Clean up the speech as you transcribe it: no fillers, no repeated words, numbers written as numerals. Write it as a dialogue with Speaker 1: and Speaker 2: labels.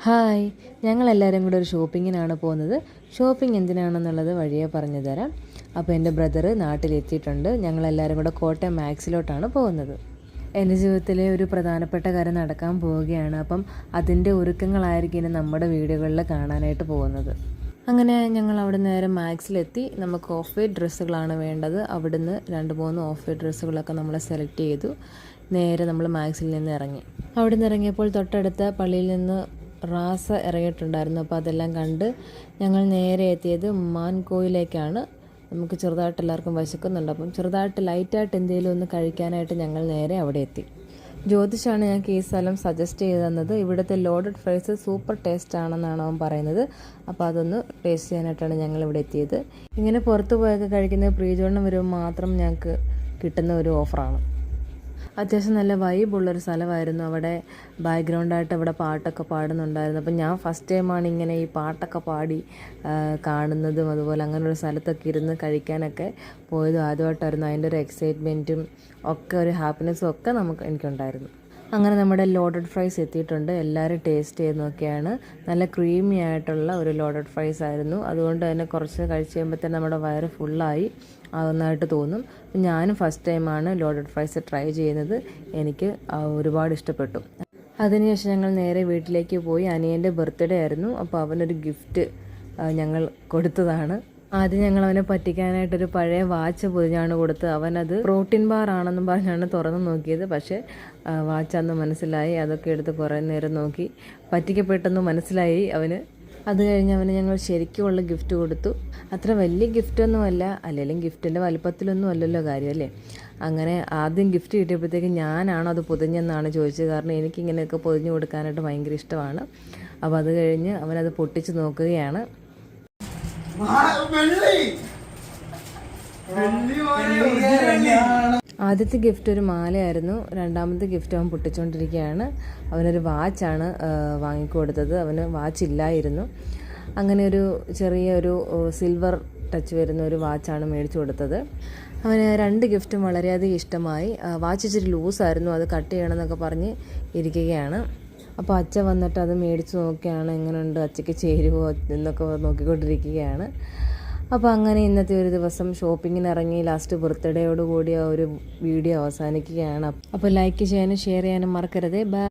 Speaker 1: Hi, ഞങ്ങളെല്ലാവരും കൂടെ ഒരു ഷോപ്പിങ്ങിനാണ് പോകുന്നത്. ഷോപ്പിംഗ് എന്തിനാണെന്നുള്ളത് വഴിയെ പറഞ്ഞു തരാം. അപ്പോൾ എൻ്റെ ബ്രദർ നാട്ടിലെത്തിയിട്ടുണ്ട്. ഞങ്ങളെല്ലാവരും കൂടെ കോട്ടയം മാക്സിലോട്ടാണ് പോകുന്നത്. എൻ്റെ ജീവിതത്തിലെ ഒരു പ്രധാനപ്പെട്ട കാര്യം നടക്കാൻ പോവുകയാണ്. അപ്പം അതിൻ്റെ ഒരുക്കങ്ങളായിരിക്കും ഇനി നമ്മുടെ വീഡിയോകളിൽ കാണാനായിട്ട് പോകുന്നത്. അങ്ങനെ ഞങ്ങൾ അവിടെ നേരെ മാക്സിലെത്തി. നമുക്ക് ഓഫ് വൈറ്റ് ഡ്രസ്സുകളാണ് വേണ്ടത്. അവിടുന്ന് 2-3 ഓഫ് വൈറ്റ് ഡ്രസ്സുകളൊക്കെ നമ്മൾ സെലക്ട് ചെയ്തു. നേരെ നമ്മൾ മാക്സിൽ നിന്ന് ഇറങ്ങി. അവിടെ നിന്ന് ഇറങ്ങിയപ്പോൾ തൊട്ടടുത്ത പള്ളിയിൽ നിന്ന് റാസ ഇറങ്ങിയിട്ടുണ്ടായിരുന്നു. അപ്പോൾ അതെല്ലാം കണ്ട് ഞങ്ങൾ നേരെ എത്തിയത് മാൻകോയിലേക്കാണ്. നമുക്ക് ചെറുതായിട്ട് എല്ലാവർക്കും വിശക്കുന്നുണ്ട്. അപ്പം ചെറുതായിട്ട് ലൈറ്റായിട്ട് എന്തെങ്കിലും ഒന്ന് കഴിക്കാനായിട്ട് ഞങ്ങൾ നേരെ അവിടെ എത്തി. ജ്യോതിഷാണ് ഞങ്ങൾക്ക് ഈ സ്ഥലം സജസ്റ്റ് ചെയ്ത് തന്നത്. ഇവിടുത്തെ ലോഡഡ് ഫ്രൈസ് സൂപ്പർ ടേസ്റ്റ് ആണെന്നാണ് അവൻ പറയുന്നത്. അപ്പോൾ അതൊന്ന് ടേസ്റ്റ് ചെയ്യാനായിട്ടാണ് ഞങ്ങൾ ഇവിടെ എത്തിയത്. ഇങ്ങനെ പുറത്ത് പോയൊക്കെ കഴിക്കുന്നത് പ്രീജോണം വരുമ്പോൾ മാത്രം ഞങ്ങൾക്ക് കിട്ടുന്ന ഒരു ഓഫറാണ്. അത്യാവശ്യം നല്ല വൈബുള്ളൊരു സ്ഥലമായിരുന്നു. അവിടെ ബാക്ക്ഗ്രൗണ്ടായിട്ട് അവിടെ പാട്ടൊക്കെ പാടുന്നുണ്ടായിരുന്നു. അപ്പം ഞാൻ ഫസ്റ്റ് ടൈമാണ് ഇങ്ങനെ ഈ പാട്ടൊക്കെ പാടി കാണുന്നതും അതുപോലെ അങ്ങനെ ഒരു സ്ഥലത്തൊക്കെ ഇരുന്ന് കഴിക്കാനൊക്കെ പോയതും ആദ്യമായിട്ടായിരുന്നു. അതിൻ്റെ ഒരു എക്സൈറ്റ്മെൻറ്റും ഒക്കെ ഒരു ഹാപ്പിനെസ്സും ഒക്കെ എനിക്കുണ്ടായിരുന്നു. അങ്ങനെ നമ്മുടെ ലോഡഡ് ഫ്രൈസ് എത്തിയിട്ടുണ്ട്. എല്ലാവരും ടേസ്റ്റ് ചെയ്ത് നോക്കിയാണ്. നല്ല ക്രീമി ആയിട്ടുള്ള ഒരു ലോഡഡ് ഫ്രൈസ് ആയിരുന്നു. അതുകൊണ്ട് തന്നെ കുറച്ച് കഴിച്ച് കഴിയുമ്പോഴത്തേന് നമ്മുടെ വയറ് ഫുള്ളായി ആവുന്നതായിട്ട് തോന്നും. ഞാനും ഫസ്റ്റ് ടൈമാണ് ലോഡഡ് ഫ്രൈസ് ട്രൈ ചെയ്യുന്നത്. എനിക്ക് ഒരുപാട് ഇഷ്ടപ്പെട്ടു. അതിനുശേഷം ഞങ്ങൾ നേരെ വീട്ടിലേക്ക് പോയി. അനിയൻ്റെ ബർത്ത്ഡേ ആയിരുന്നു. അപ്പോൾ അവനൊരു ഗിഫ്റ്റ് ഞങ്ങൾ കൊടുത്തതാണ്. ആദ്യം ഞങ്ങൾ അവനെ പറ്റിക്കാനായിട്ടൊരു പഴയ വാച്ച് പൊതിഞ്ഞാണ് കൊടുത്തത്. അവനത് പ്രോട്ടീൻ ബാർ ആണെന്നും പറഞ്ഞാണ് തുറന്ന് നോക്കിയത്. പക്ഷേ വാച്ചാന്ന് മനസ്സിലായി. അതൊക്കെ എടുത്ത് കുറേ നേരം നോക്കി പറ്റിക്കപ്പെട്ടെന്ന് മനസ്സിലായി അവന്. അത് കഴിഞ്ഞ് അവന് ഞങ്ങൾ ശരിക്കുമുള്ള ഗിഫ്റ്റ് കൊടുത്തു. അത്ര വലിയ ഗിഫ്റ്റൊന്നുമല്ല, അല്ലെങ്കിൽ ഗിഫ്റ്റിൻ്റെ വലിപ്പത്തിലൊന്നും അല്ലല്ലോ കാര്യം, അല്ലേ? അങ്ങനെ ആദ്യം ഗിഫ്റ്റ് കിട്ടിയപ്പോഴത്തേക്ക് ഞാനാണോ അത് പൊതിഞ്ഞെന്നാണ് ചോദിച്ചത്. കാരണം എനിക്കിങ്ങനെയൊക്കെ പൊതിഞ്ഞ് കൊടുക്കാനായിട്ട് ഭയങ്കര ഇഷ്ടമാണ്. അപ്പോൾ അത് കഴിഞ്ഞ് അവനത് പൊട്ടിച്ച് നോക്കുകയാണ്. ആദ്യത്തെ ഗിഫ്റ്റ് ഒരു മാലയായിരുന്നു. രണ്ടാമത്തെ ഗിഫ്റ്റ് അവൻ പൊട്ടിച്ചുകൊണ്ടിരിക്കുകയാണ്. അവനൊരു വാച്ചാണ് വാങ്ങിക്കൊടുത്തത്. അവന് വാച്ച് ഇല്ലായിരുന്നു. അങ്ങനെ ഒരു ചെറിയൊരു സിൽവർ ടച്ച് വരുന്ന ഒരു വാച്ചാണ് മേടിച്ചു കൊടുത്തത്. അവന് 2 ഗിഫ്റ്റും വളരെയധികം ഇഷ്ടമായി. വാച്ച് ഇച്ചിരി ലൂസായിരുന്നു, അത് കട്ട് ചെയ്യണമെന്നൊക്കെ പറഞ്ഞ് ഇരിക്കുകയാണ്. അപ്പോൾ അച്ഛ വന്നിട്ട് അത് മേടിച്ച് നോക്കിയാണ് എങ്ങനെയുണ്ട്, അച്ഛയ്ക്ക് ചേരുവോ എന്നൊക്കെ നോക്കിക്കൊണ്ടിരിക്കുകയാണ്. അപ്പോൾ അങ്ങനെ ഇന്നത്തെ ഒരു ദിവസം ഷോപ്പിങ്ങിന് ഇറങ്ങി ലാസ്റ്റ് ബർത്ത്ഡേയോട് കൂടി ആ ഒരു വീഡിയോ അവസാനിക്കുകയാണ്. അപ്പോൾ ലൈക്ക് ചെയ്യാനും ഷെയർ ചെയ്യാനും മറക്കരുത്. ബൈ.